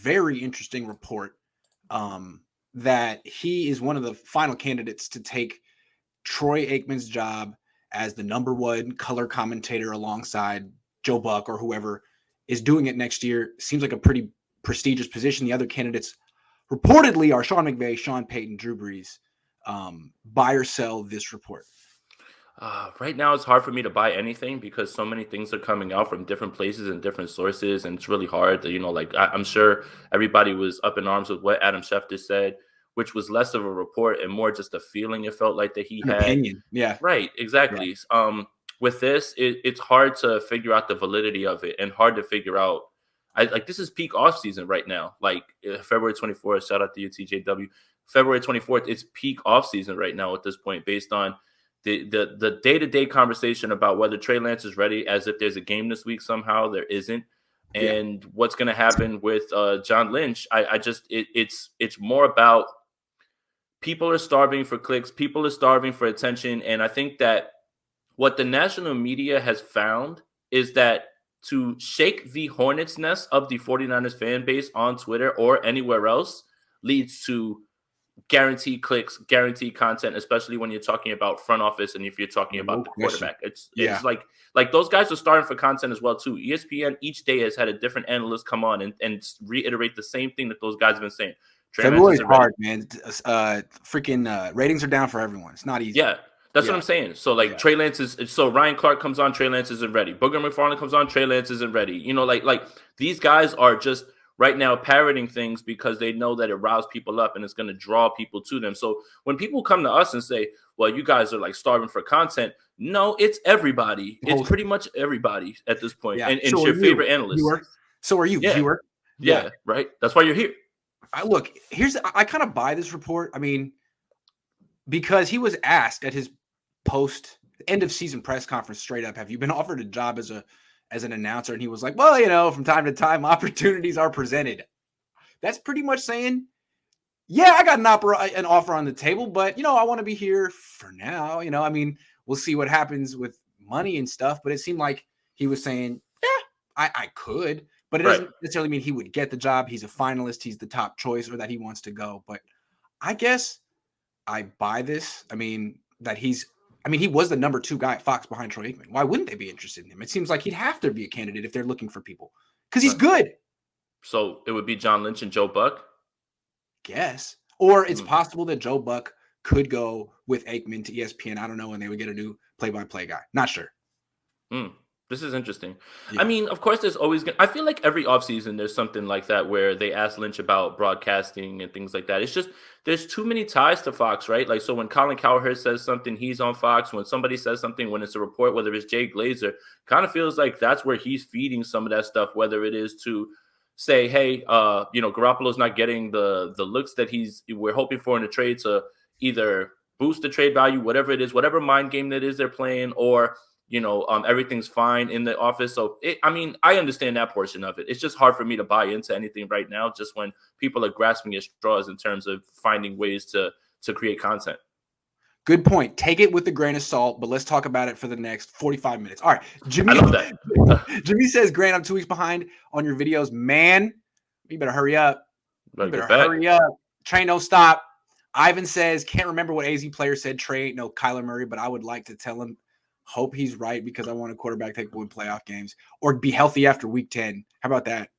very interesting report that he is one of the final candidates to take Troy Aikman's job as the number one color commentator alongside Joe Buck or whoever is doing it next year. Seems like a pretty prestigious position. The other candidates reportedly are Sean McVay, Sean Payton, Drew Brees. Buy or sell this report? Right now, it's hard for me to buy anything because so many things are coming out from different places and different sources, and it's really hard to, I'm sure everybody was up in arms with what Adam Schefter said, which was less of a report and more just a feeling it felt like that he An had. opinion. Yeah. Right, exactly. Yeah. With this, it's hard to figure out the validity of it and hard to figure out. This is peak off season right now. Like February 24th, shout out to UTJW. February 24th, it's peak off season right now at this point, based on the day-to-day conversation about whether Trey Lance is ready, as if there's a game this week somehow. There isn't. And what's going to happen with John Lynch, it's more about people are starving for clicks. People are starving for attention. And I think that what the national media has found is that to shake the hornet's nest of the 49ers fan base on Twitter or anywhere else leads to guaranteed clicks, guaranteed content, especially when you're talking about front office and if you're talking about the quarterback. It's like those guys are starting for content as well too. ESPN each day has had a different analyst come on and reiterate the same thing that those guys have been saying. February's hard, man. Freaking ratings are down for everyone. It's not easy. Yeah. That's what I'm saying. So, Trey Lance so Ryan Clark comes on, Trey Lance isn't ready. Booger McFarland comes on, Trey Lance isn't ready. Like these guys are just right now parroting things because they know that it riles people up and it's going to draw people to them. So when people come to us and say, well, you guys are like starving for content. No, it's everybody. It's pretty much everybody at this point. Yeah. And so your favorite analyst. So are you, viewer? Yeah, right. That's why you're here. I kind of buy this report. I mean, because he was asked at his post end of season press conference straight up, have you been offered a job as an announcer? And he was like, well, from time to time opportunities are presented. That's pretty much saying, yeah, I got an offer on the table, but I want to be here for now. I mean, we'll see what happens with money and stuff, but it seemed like he was saying, yeah, I could, but it doesn't necessarily mean he would get the job. He's a finalist. He's the top choice, or that he wants to go. But I guess I buy this. I mean, he was the number 2 guy at Fox behind Troy Aikman. Why wouldn't they be interested in him? It seems like he'd have to be a candidate if they're looking for people because he's good. So it would be John Lynch and Joe Buck? Guess. Or it's possible that Joe Buck could go with Aikman to ESPN. I don't know, and they would get a new play-by-play guy. Not sure. This is interesting. Yeah. I mean, of course, there's always I feel like every offseason there's something like that where they ask Lynch about broadcasting and things like that. It's just there's too many ties to Fox, right? Like, so when Colin Cowherd says something, he's on Fox. When somebody says something, when it's a report, whether it's Jay Glazer, kind of feels like that's where he's feeding some of that stuff, whether it is to say, hey, Garoppolo's not getting the looks that we're hoping for in the trade to either boost the trade value, whatever it is, whatever mind game that is they're playing, or everything's fine in the office. So, I understand that portion of it. It's just hard for me to buy into anything right now, just when people are grasping at straws in terms of finding ways to create content. Good point. Take it with a grain of salt, but let's talk about it for the next 45 minutes. All right. Jimmy, I love that. Jimmy says, Grant, I'm 2 weeks behind on your videos. Man, you better hurry up. Hurry up. Train don't stop. Ivan says, can't remember what AZ player said. Trey ain't no Kyler Murray, but I would like to tell him. Hope he's right because I want a quarterback that can win playoff games or be healthy after week 10. How about that?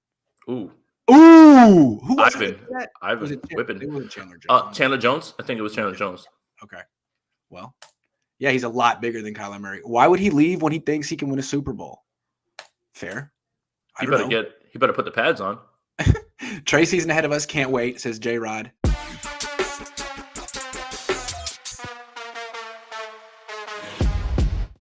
Ooh. Who was Ivan Whipping. It wasn't Chandler Jones. Chandler Jones? I think it was Chandler Jones. Okay. Well, yeah, he's a lot bigger than Kyler Murray. Why would he leave when he thinks he can win a Super Bowl? Fair. He better put the pads on. Trey season ahead of us. Can't wait, says J-Rod.